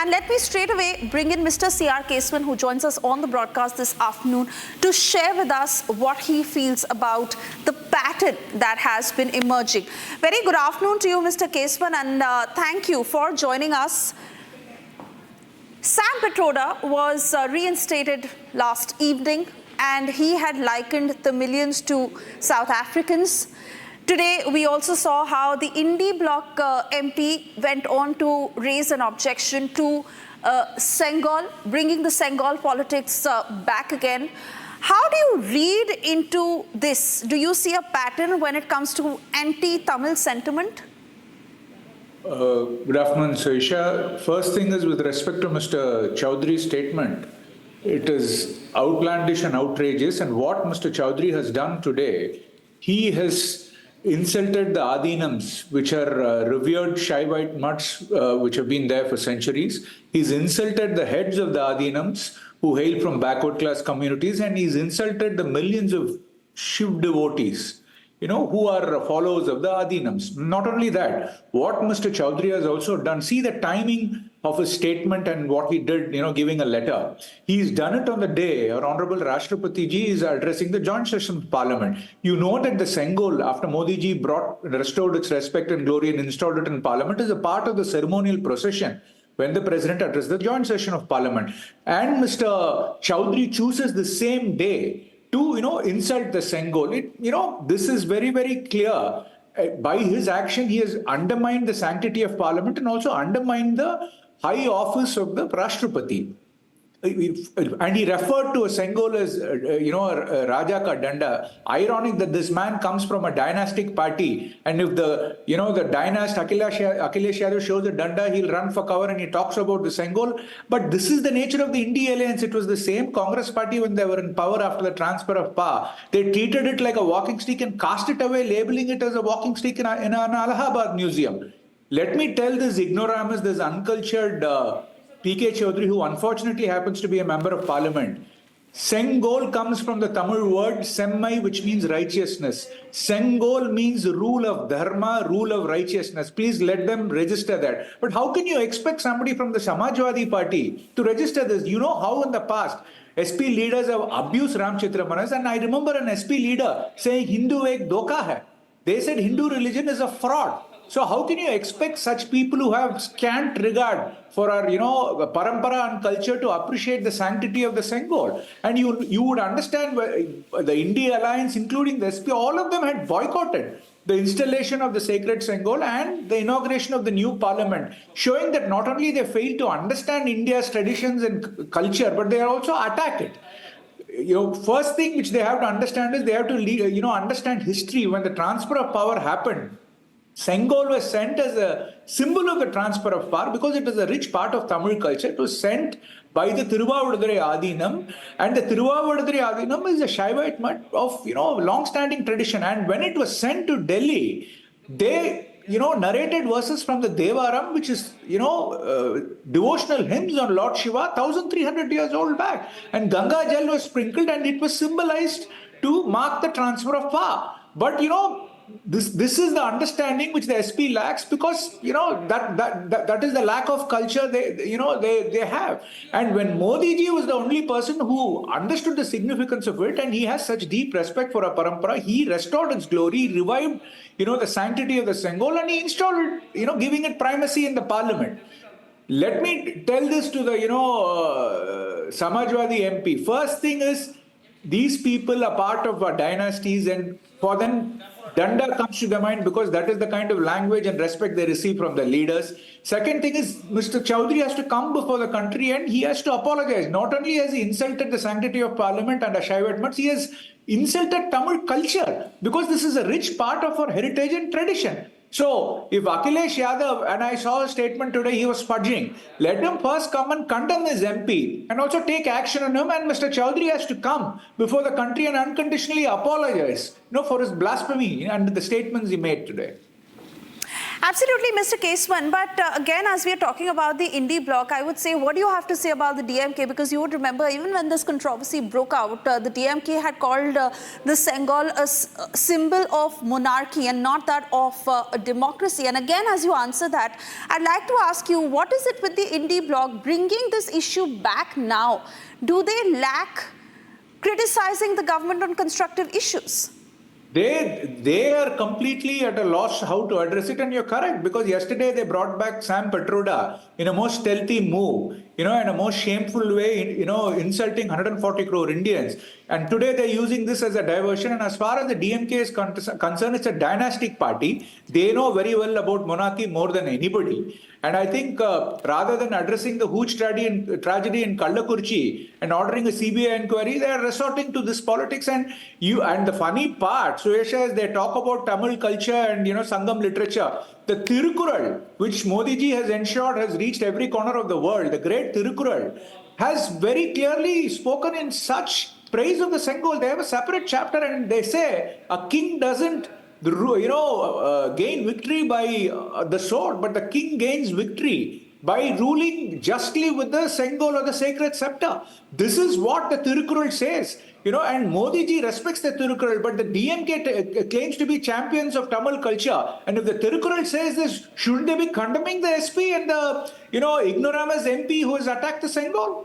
And let me straight away bring in Mr. C.R. Kesavan, who joins us on the broadcast this afternoon to share with us what he feels about the pattern that has been emerging. Very good afternoon to you, Mr. Kesavan, and thank you for joining us. Sam Pitroda was reinstated last evening, and he had likened the millions to South Africans. Today, we also saw how the INDI bloc MP went on to raise an objection to Sengol, bringing the Sengol politics back again. How do you read into this? Do you see a pattern when it comes to anti-Tamil sentiment? Good afternoon, Soisha. First thing is with respect to Mr. Chaudhary's statement, it is outlandish and outrageous. And what Mr. Chaudhary has done today, he has insulted the Adinams, which are revered Shaivite mutts, which have been there for centuries. He's insulted the heads of the Adinams, who hail from backward class communities, and he's insulted the millions of Shiv devotees, who are followers of the Adinams. Not only that, what Mr. Chaudhary has also done, see the timing of his statement and what he did, giving a letter. He's done it on the day our Honorable Rashtrapati Ji is addressing the joint session of Parliament. You know that the Sengol, after Modi Ji restored its respect and glory and installed it in Parliament, is a part of the ceremonial procession when the President addressed the joint session of Parliament. And Mr. Chaudhary chooses the same day to, insult the Sengol. This is very, very clear. By his action, he has undermined the sanctity of Parliament and also undermined the high office of the Rashtrapati. And he referred to a Sengol as, Raja ka Danda. Ironic that this man comes from a dynastic party. And if the dynast Akhilesh Yadav shows a Danda, he'll run for cover and he talks about the Sengol. But this is the nature of the INDI alliance. It was the same Congress party when they were in power after the transfer of power. They treated it like a walking stick and cast it away, labeling it as a walking stick in an Allahabad museum. Let me tell this ignoramus, this uncultured P.K. Chaudhary, who unfortunately happens to be a member of Parliament. Sengol comes from the Tamil word Semmai, which means righteousness. Sengol means rule of dharma, rule of righteousness. Please let them register that. But how can you expect somebody from the Samajwadi Party to register this? You know how in the past SP leaders have abused Ramchitra Manas, and I remember an SP leader saying Hindu ek dhoka hai. They said Hindu religion is a fraud. So how can you expect such people who have scant regard for our, parampara and culture to appreciate the sanctity of the Sengol? And you would understand the India alliance, including the SP, all of them had boycotted the installation of the sacred Sengol and the inauguration of the new parliament, showing that not only they failed to understand India's traditions and culture, but they also attack it. First thing which they have to understand is they have to, understand history. When the transfer of power happened, Sengol was sent as a symbol of the transfer of power because it is a rich part of Tamil culture. It was sent by the Tiruvavaduthurai Adinam, and the Tiruvavaduthurai Adinam is a Shaivite mutt of, long-standing tradition. And when it was sent to Delhi, they, narrated verses from the Devaram, which is, devotional hymns on Lord Shiva, 1,300 years old back. And Ganga Jal was sprinkled and it was symbolized to mark the transfer of power. But, this is the understanding which the SP lacks because, that is the lack of culture they have. And when Modi ji was the only person who understood the significance of it, and he has such deep respect for our parampara, he restored its glory, revived, the sanctity of the Sengol, and he installed it, giving it primacy in the parliament. Let me tell this to the, Samajwadi MP. First thing is, these people are part of our dynasties, and for them, Danda comes to their mind because that is the kind of language and respect they receive from their leaders. Second thing is, Mr. Chaudhary has to come before the country and he has to apologize. Not only has he insulted the sanctity of Parliament and a Shaivite mutts, he has insulted Tamil culture because this is a rich part of our heritage and tradition. So, if Akhilesh Yadav, and I saw a statement today, he was spudging, let him first come and condemn his MP and also take action on him, and Mr. Chaudhary has to come before the country and unconditionally apologize, for his blasphemy and the statements he made today. Absolutely, Mr. Kesavan. But again, as we are talking about the INDI bloc, I would say, what do you have to say about the DMK? Because you would remember, even when this controversy broke out, the DMK had called the Sengol a symbol of monarchy and not that of a democracy. And again, as you answer that, I'd like to ask you, what is it with the INDI bloc bringing this issue back now? Do they lack criticizing the government on constructive issues? They are completely at a loss how to address it, and you're correct, because yesterday they brought back Sam Petroda in a most stealthy move, in a most shameful way, insulting 140 crore Indians. And today they're using this as a diversion. And as far as the DMK is concerned, it's a dynastic party. They know very well about monarchy more than anybody. And I think rather than addressing the huge tragedy in Kallakurchi and ordering a CBI inquiry, they are resorting to this politics. And the funny part, Suesha, is they talk about Tamil culture and Sangam literature. The Tirukural, which Modi ji has ensured has reached every corner of the world, the great Tirukural, has very clearly spoken in such praise of the Sengol. They have a separate chapter, and they say a king doesn't gain victory by the sword, but the king gains victory by ruling justly with the Sengol or the sacred scepter. This is what the Tirukural says. And Modi ji respects the Tirukural, but the DMK claims to be champions of Tamil culture. And if the Tirukural says this, shouldn't they be condemning the SP and the, ignoramus MP who has attacked the Sengol?